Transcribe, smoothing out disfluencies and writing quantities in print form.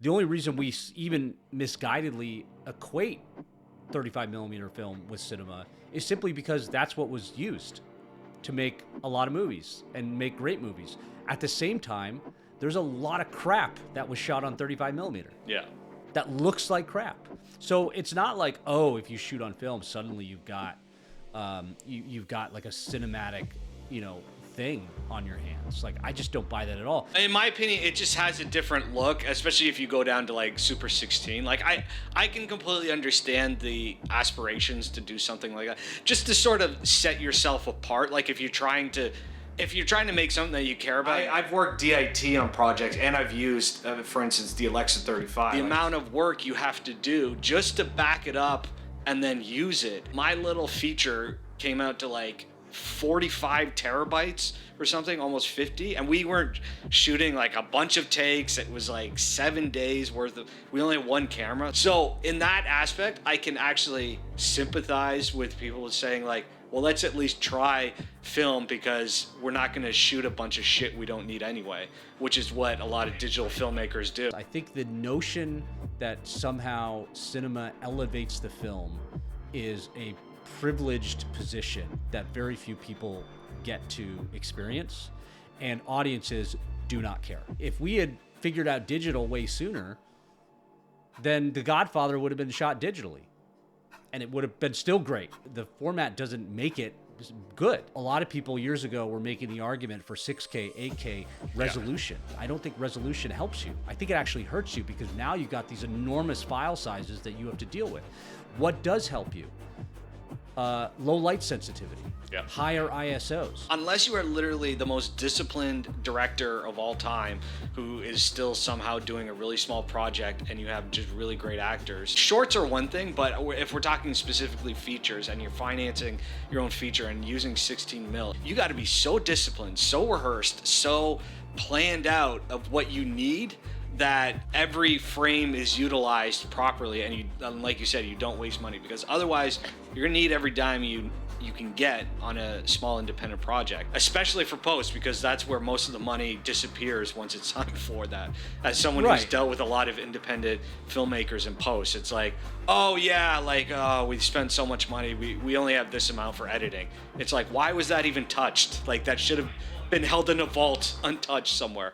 The only reason we even misguidedly equate 35 millimeter film with cinema is simply because that's what was used to make a lot of movies and make great movies. At the same time, there's a lot of crap that was shot on 35 millimeter Yeah. that looks like crap. So it's not like, oh, if you shoot on film, suddenly you've got you've got like a cinematic, thing on your hands. Like, I just don't buy that at all. In my opinion, it just has a different look, especially if you go down to like Super 16. Like I can completely understand the aspirations to do something like that, just to sort of set yourself apart. Like if you're trying to make something that you care about. I've worked DIT on projects, and I've used, for instance, the Alexa 35. The amount of work you have to do just to back it up and then use it. My little feature came out to like 45 terabytes or something, almost 50, and we weren't shooting like a bunch of takes. It was like 7 days worth of, we only had one camera. So in that aspect, I can actually sympathize with people saying like, well, let's at least try film, because we're not going to shoot a bunch of shit we don't need anyway, which is what a lot of digital filmmakers do. I think the notion that somehow cinema elevates the film is a privileged position that very few people get to experience, and audiences do not care. If we had figured out digital way sooner, then The Godfather would have been shot digitally, and it would have been still great. The format doesn't make it good. A lot of people years ago were making the argument for 6K, 8K resolution. I don't think resolution helps you. I think it actually hurts you, because now you've got these enormous file sizes that you have to deal with. What does help you? Low light sensitivity, higher ISOs. Unless you are literally the most disciplined director of all time, who is still somehow doing a really small project, and you have just really great actors. Shorts are one thing, but if we're talking specifically features, and you're financing your own feature and using 16 mil, you got to be so disciplined, so rehearsed, so planned out of what you need, that every frame is utilized properly, and you, like you said, you don't waste money, because otherwise you're gonna need every dime you can get on a small independent project, especially for post, because that's where most of the money disappears once it's time for that. As someone who's dealt with a lot of independent filmmakers in post, it's like, oh yeah, like we spent so much money, we only have this amount for editing. It's like, why was that even touched? Like, that should have been held in a vault untouched somewhere.